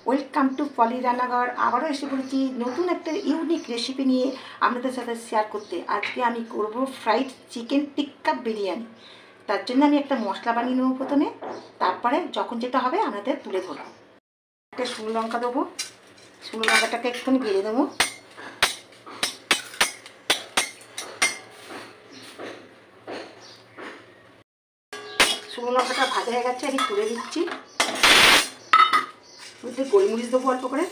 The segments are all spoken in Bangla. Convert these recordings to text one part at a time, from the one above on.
ওয়েলকাম টু পলি রান্নাঘর। আবারও এসে পড়েছি নতুন একটা ইউনিক রেসিপি নিয়ে আপনাদের সাথে শেয়ার করতে। আজকে আমি করব ফ্রাইড চিকেন টিক্কা বিরিয়ানি। তার জন্য আমি একটা মশলা বানিয়ে নেবো প্রথমে, তারপরে যখন যেটা হবে আপনাদের তুলে ধরবো। একটা শুকনো লঙ্কা দেবো, শুকনো লঙ্কাটাকে একটুখানি ভেজে দেবো। শুকনো লঙ্কাটা ভাজা হয়ে গেছে, আমি তুলে দিচ্ছি। মধ্যে গোলমরিচ দেবো অল্প করে,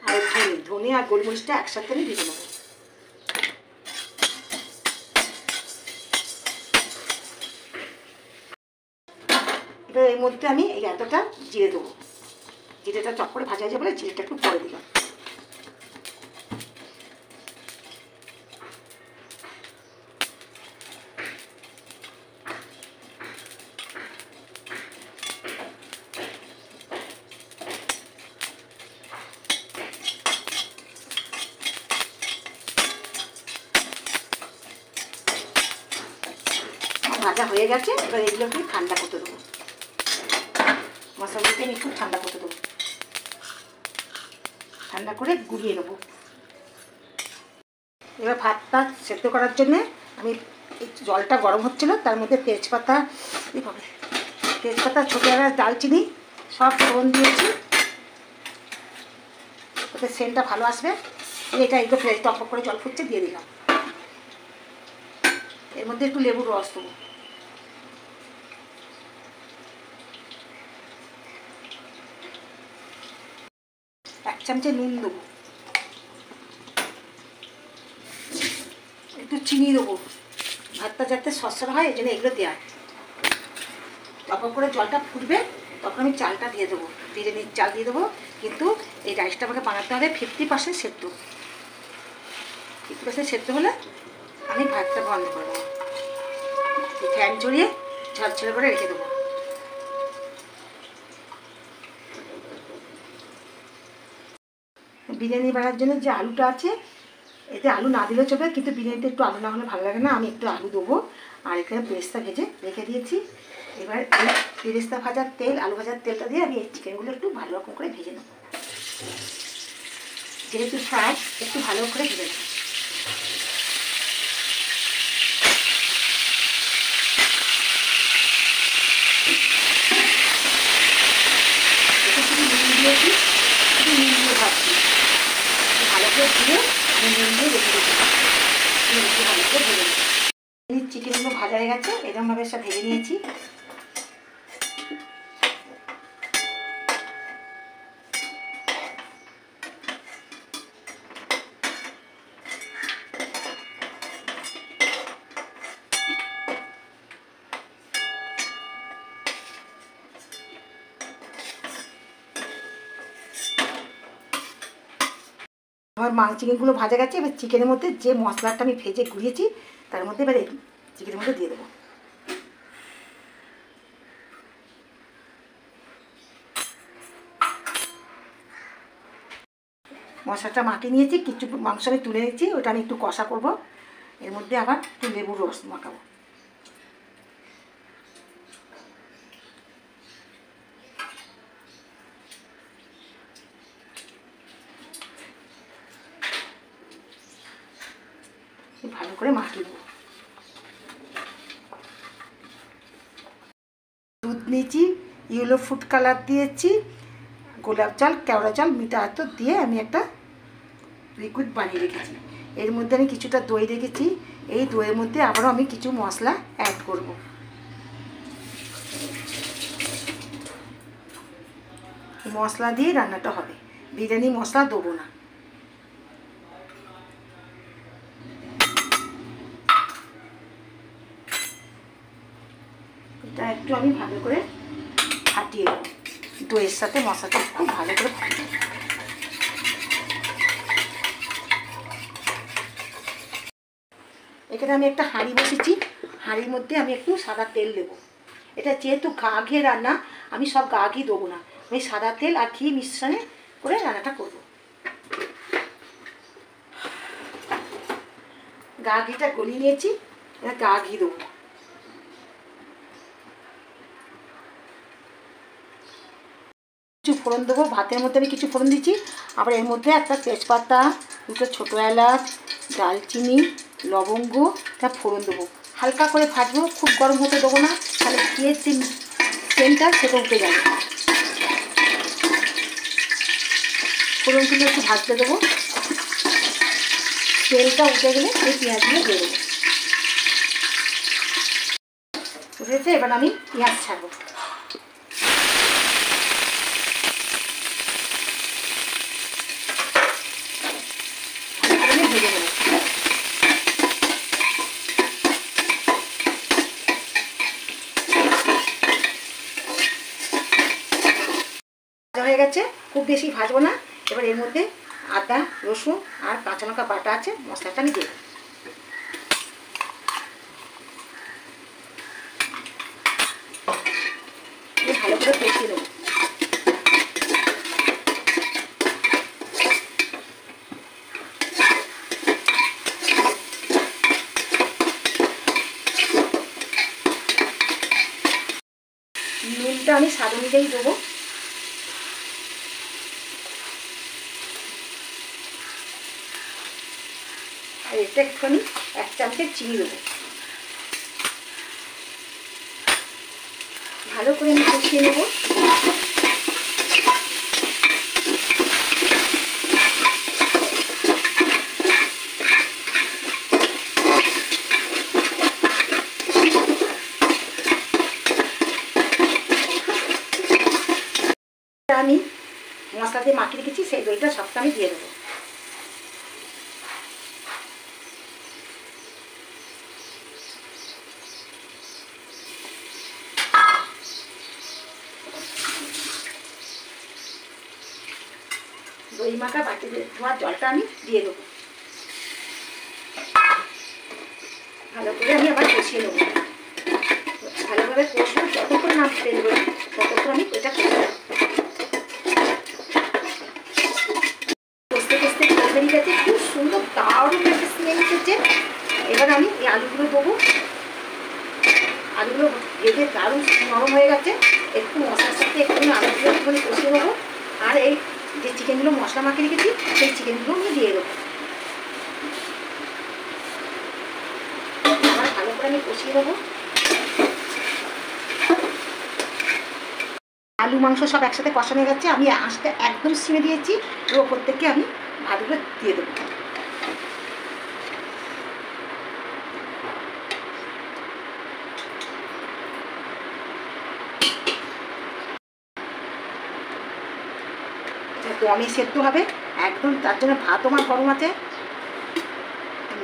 আর ধনে আর গোলমরিচটা একসাথে আমি ভেজে নেবো। এবার এর মধ্যে আমি এই এতটা জিরে দেবো। জিরেটা চপ করে ভাজা হয়ে বলে জিরেটা একটু পরে দিলাম। ভাজা হয়ে গেছে, এবার এগুলোকে ঠান্ডা করতে দেবো। মশলাগুলোকে আমি একটু ঠান্ডা করতে দেবো, ঠান্ডা করে গুলিয়ে নেবো। এবার ভাতটা সেদ্ধ করার জন্যে আমি এই জলটা গরম হচ্ছিলো, তার মধ্যে তেজপাতা, এইভাবে তেজপাতা, ছোটো এলাচ, দালচিনি সব ফোড়ন দিয়েছি, ওতে সেন্টটা ভালো আসবে। এটা একটু ফ্রেশ টপ করে জল ফুটছে দিয়ে দিলাম। এর মধ্যে একটু লেবুর রস দেবো, এক চামচে নুন দেবো, একটু চিনি দেবো। ভাতটা যাতে সরসরা হয় এই জন্য এগুলো দেওয়া। তখন করে জলটা ফুটবে, তখন আমি চালটা দিয়ে দেবো, বিরিয়ানির চাল দিয়ে দেবো। কিন্তু এই রাইসটা আমাকে বানাতে হবে 50% সেদ্ধ। 50% সেদ্ধ হলে আমি ভাতটা বন্ধ করে দেবো, ফ্যান চড়িয়ে ঝরঝরে করে রেখে দেবো। বিরিয়ানি বানার জন্য যে আলুটা আছে, এতে আলু না দিলেও চলবে, কিন্তু বিরিয়ানিতে একটু আলু না হলে ভালো লাগে না। আমি একটু আলু দেবো, আর এখানে পেস্তা ভেজে রেখে দিয়েছি। এবার এই পেস্তা ভাজার তেল, আলু ভাজার তেলটা দিয়ে আমি এই চিকেনগুলো একটু ভালো রকম করে ভেজে নেব। যেহেতু ফ্রাই, একটু ভালো করে ভেজে নেব। এটা শুধু নুন দিয়েছি, শুধু নুন দিয়ে ভাজছি। ভালো করে ধুয়ে আমি নুন দিয়ে রেখে দিচ্ছি, একটু ভালো করে ভেজে নেব। চিকেনগুলো ভাজা হয়ে গেছে, এরকমভাবে সব ভেজে নিয়েছি। আমার চিকেনগুলো ভাজা গেছে, এবার চিকেনের মধ্যে যে মশলাটা আমি ভেজে গুলিয়েছি তার মধ্যে এবার এই চিকেনের মধ্যে দিয়ে দেবো। মশলাটা মাখিয়ে নিয়েছি, কিছু মাংস আমি তুলে নিচ্ছি, ওটা আমি একটু কষা করব। এর মধ্যে আবার একটু লেবুর রস মাখাবো। ভালো করে মাখিয়ে দেবো। দুধ নিয়েছি, ইয়েলো ফুড কালার দিয়েছি, গোলাপ জল, কেওড়া জল, মিঠা আতর দিয়ে আমি একটা লিকুইড বানিয়ে রেখেছি। এর মধ্যে আমি কিছুটা দই রেখেছি। এই দইয়ের মধ্যে আবারও আমি কিছু মশলা অ্যাড করব। মশলা দিয়ে রান্নাটা হবে, বিরিয়ানি মশলা দেবো না। এটা একটু আমি ভালো করে ফাটিয়ে দেবো, দইয়ের সাথে মশলাটা খুব ভালো করে ফাটিয়ে দেবো। এখানে আমি একটা হাঁড়ি বসেছি, হাঁড়ির মধ্যে আমি একটু সাদা তেল দেবো। এটা যেহেতু গা ঘিয়ে রান্না, আমি সব গা ঘি দেবো না, আমি সাদা তেল আর ঘি মিশ্রণে করে রান্নাটা করবো। গা ঘিটা গলিয়ে নিয়েছি, এবার গা ঘি দেবো। কিছু ফোড়ন দেবো। ভাতের মধ্যে আমি কিছু ফোড়ন দিচ্ছি, আবার এর মধ্যে একটা তেজপাতা, দুটো ছোটো এলাচ, দালচিনি, লবঙ্গ, তা ফোড়ন দেবো। হালকা করে ভাজবো, খুব গরম হতে দেবো না, তাহলে ঘিয়ের যে তেলটা সেটা উঠে যাবে। ফোড়নগুলো একটু ভাজতে দেবো, তেলটা উঠে গেলে এই পেঁয়াজগুলো দিয়ে দেবো। উঠেছে, এবার আমি পেঁয়াজ ছাড়বো। ভেজে দেবো। হয়ে গেছে, খুব বেশি ভাজবো না। এবার এর মধ্যে আদা, রসুন আর কাঁচা লঙ্কা বাটা আছে, মশলাটা আমি দিয়ে দেবো। ভালো করে কষিয়ে দেবো। নুনটা আমি স্বাদ অনুযায়ী দেবো। আর এটা একটুখানি 1 চামচের চিনি দেবো। ভালো করে আমি কষিয়ে নেব। আমি মশলা দিয়ে মাখিয়ে রেখেছি, সেই দইটা সবটা আমি দিয়ে দেবো। দই মাখা বাটি ধোয়ার জলটা আমি দিয়ে দেবো। ভালো করে আমি আবার কষিয়ে নেবো। ভালোভাবে কষবো, যতক্ষণ না তেল দেবো ততক্ষণ আমি এটা কষবো। কষতে কষতে তরকারি গেছে, খুব সুন্দর দারুণ একটা স্মেল উঠেছে। এবার আমি এই আলুগুলো দেবো। আলুগুলো ভেজে দারুণ নরম হয়ে গেছে। একটু মশলার সাথে একটু আলুগুলো একটুখানি কষিয়ে নেবো। আর এই যে চিকেনগুলো মশলা মাখিয়ে রেখেছি, সেই চিকেনগুলো আমি দিয়ে দেবো। আবার ভালো করে আমি কষিয়ে দেবো। আলু মাংস সব একসাথে কষানো গেছে, আমি আঁচটা একদম সিমে দিয়েছি। এর ওপর থেকে আমি ভাতগুলো দিয়ে দেবো। কমে সেদ্ধ হবে একদম, তার জন্য ভাত আমার গরম আছে,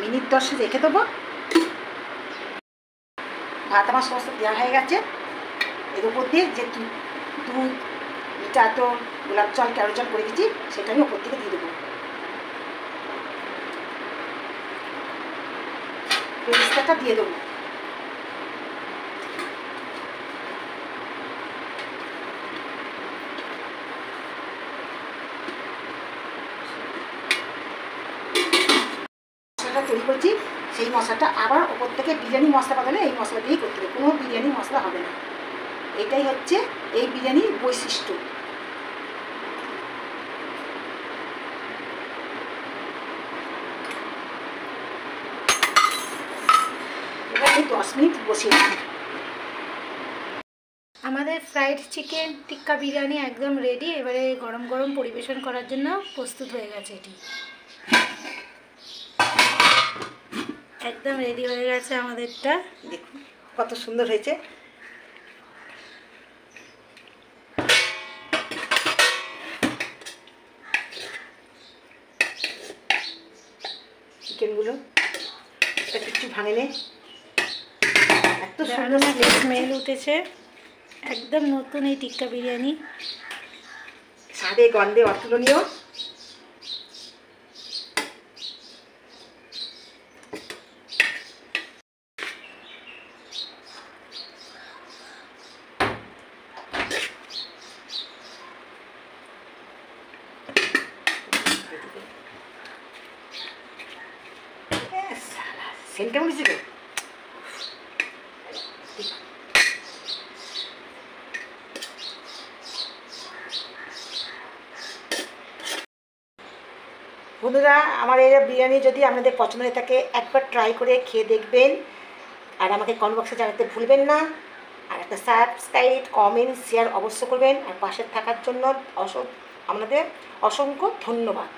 মিনিট 10 রেখে দেবো। ভাত আমার সমস্ত দেওয়া হয়ে গেছে। এর উপর দিয়ে যে 2 লিটার তো গোলাপ জল ক্যারো জল করে দিচ্ছি, সেটা আমি ওপর থেকে দিয়ে দেবো। পেস্তাটা দিয়ে দেবো। মশলাটা তৈরি করছি, সেই মশলাটা আবার ওপর থেকে বিরিয়ানি মশলা বদলে এই মশলা দিয়েই করতে হবে, কোনো বিরিয়ানি মশলা হবে না। এটাই হচ্ছে এই বিরিয়ানির বৈশিষ্ট্য। এবার এই 10 মিনিট বসিয়ে দিই। আমাদের ফ্রাইড চিকেন টিক্কা বিরিয়ানি একদম রেডি। এবারে গরম গরম পরিবেশন করার জন্য প্রস্তুত হয়ে গেছে। এটি একদম রেডি হয়ে গেছে আমাদেরটা। দেখুন কত সুন্দর হয়েছে। চিকেনগুলো একটু ভাঙে নে, এত সুন্দর স্মেল উঠেছে। একদম নতুন এই টিক্কা বিরিয়ানি, স্বাদে গন্ধে অতুলনীয়। সেন্ট কেমন হয়েছে? বন্ধুরা, আমার এই বিরিয়ানি যদি আপনাদের পছন্দ হয়ে থাকে একবার ট্রাই করে খেয়ে দেখবেন, আর আমাকে কমেন্ট বক্সে জানাতে ভুলবেন না। আর একটা সাবস্ক্রাইব, কমেন্ট, শেয়ার অবশ্য করবেন। আর পাশে থাকার জন্য আপনাদের অসংখ্য ধন্যবাদ।